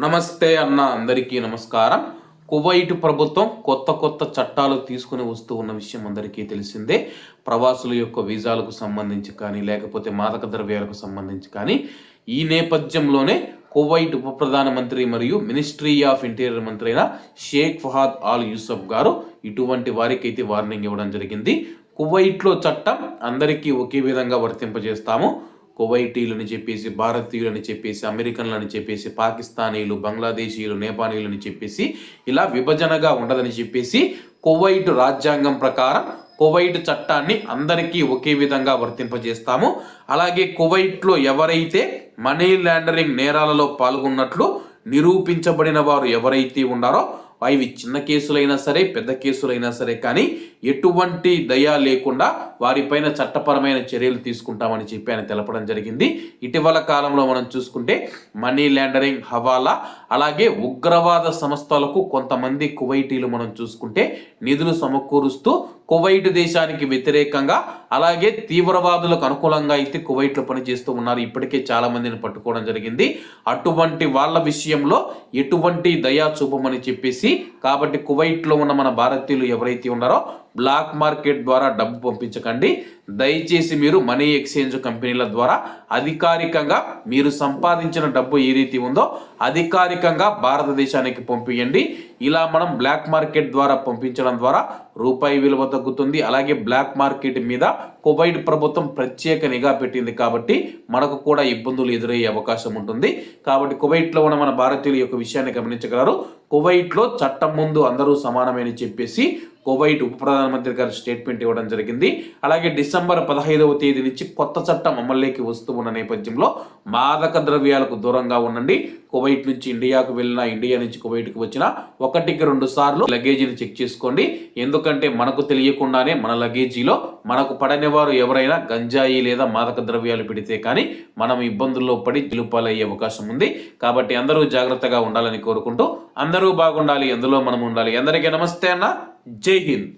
నమస్తే అన్న, అందరికీ నమస్కారం. కువైట్ ప్రభుత్వం కొత్త చట్టాలు తీసుకుని వస్తూ ఉన్న విషయం అందరికీ తెలిసిందే. ప్రవాసుల యొక్క వీసాలకు సంబంధించి కానీ, లేకపోతే మాదక ద్రవ్యాలకు సంబంధించి కానీ, ఈ నేపథ్యంలోనే కువైట్ ఉప ప్రధానమంత్రి మరియు మినిస్ట్రీ ఆఫ్ ఇంటీరియర్ మంత్రి అయిన షేక్ ఫహాద్ ఆల్ యూసఫ్ గారు ఇటువంటి వారికి అయితే వార్నింగ్ ఇవ్వడం జరిగింది. కువైట్లో చట్టం అందరికీ ఒకే విధంగా వర్తింపజేస్తాము. కువైటీలని చెప్పేసి, భారతీయులని చెప్పేసి, అమెరికన్లని చెప్పేసి, పాకిస్తానీలు, బంగ్లాదేశీయులు, నేపాలీలని చెప్పేసి ఇలా విభజనగా ఉండదని చెప్పేసి కువైట్ రాజ్యాంగం ప్రకారం కువైట్ చట్టాన్ని అందరికీ ఒకే విధంగా వర్తింపజేస్తాము. అలాగే కువైట్లో ఎవరైతే మనీ లాండరింగ్ నేరాలలో పాల్గొన్నట్లు నిరూపించబడిన వారు ఎవరైతే ఉన్నారో, అవి చిన్న కేసులైనా సరే, పెద్ద కేసులైనా సరే, కానీ ఎటువంటి దయ లేకుండా వారిపైన చట్టపరమైన చర్యలు తీసుకుంటామని చెప్పి ఆయన తెలపడం జరిగింది. ఇటీవల కాలంలో మనం చూసుకుంటే మనీ లాండరింగ్, హవాలా, అలాగే ఉగ్రవాద సంస్థలకు కొంతమంది కువైటీలు మనం చూసుకుంటే నిధులు సమకూరుస్తూ కువైట్ దేశానికి వ్యతిరేకంగా, అలాగే తీవ్రవాదులకు అనుకూలంగా అయితే కువైట్లో పనిచేస్తూ ఉన్నారు. ఇప్పటికే చాలా మందిని పట్టుకోవడం జరిగింది. అటువంటి వాళ్ళ విషయంలో ఎటువంటి దయా చూపమని చెప్పేసి, కాబట్టి కువైట్లో ఉన్న మన భారతీయులు ఎవరైతే ఉన్నారో బ్లాక్ మార్కెట్ ద్వారా డబ్బు పంపించకండి. దయచేసి మీరు మనీ ఎక్స్చేంజ్ కంపెనీల ద్వారా అధికారికంగా మీరు సంపాదించిన డబ్బు ఏ రీతి ఉందో అధికారికంగా భారతదేశానికి పంపించండి. ఇలా మనం బ్లాక్ మార్కెట్ ద్వారా పంపించడం ద్వారా రూపాయి విలువ తగ్గుతుంది. అలాగే బ్లాక్ మార్కెట్ మీద కువైట్ ప్రభుత్వం ప్రత్యేక నిఘా పెట్టింది కాబట్టి మనకు కూడా ఇబ్బందులు ఎదురయ్యే అవకాశం ఉంటుంది. కాబట్టి కువైట్లో ఉన్న మన భారతీయుల యొక్క విషయాన్ని గమనించగలరు. కువైట్లో చట్టం ముందు అందరూ సమానమని చెప్పేసి కువైట్ ఉప ప్రధానమంత్రి గారు స్టేట్మెంట్ ఇవ్వడం జరిగింది. అలాగే డిసెంబర్ 15వ తేదీ నుంచి కొత్త చట్టం అమల్లోకి వస్తూ ఉన్న నేపథ్యంలో మాదక ద్రవ్యాలకు దూరంగా ఉండండి. కువైట్ నుంచి ఇండియాకు వెళ్ళినా, ఇండియా నుంచి కువైట్కి వచ్చినా 1-2 సార్లు లగేజీని చెక్ చేసుకోండి. ఎందుకంటే మనకు తెలియకుండానే మన లగేజీలో మనకు పడని వారు ఎవరైనా గంజాయి లేదా మాదక ద్రవ్యాలు పెడితే కానీ మనం ఇబ్బందుల్లో పడి జిలుపాలయ్యే అవకాశం ఉంది. కాబట్టి అందరూ జాగ్రత్తగా ఉండాలని కోరుకుంటూ, అందరూ బాగుండాలి, అందులో మనం ఉండాలి. అందరికీ నమస్తే అన్న, జై హింద్.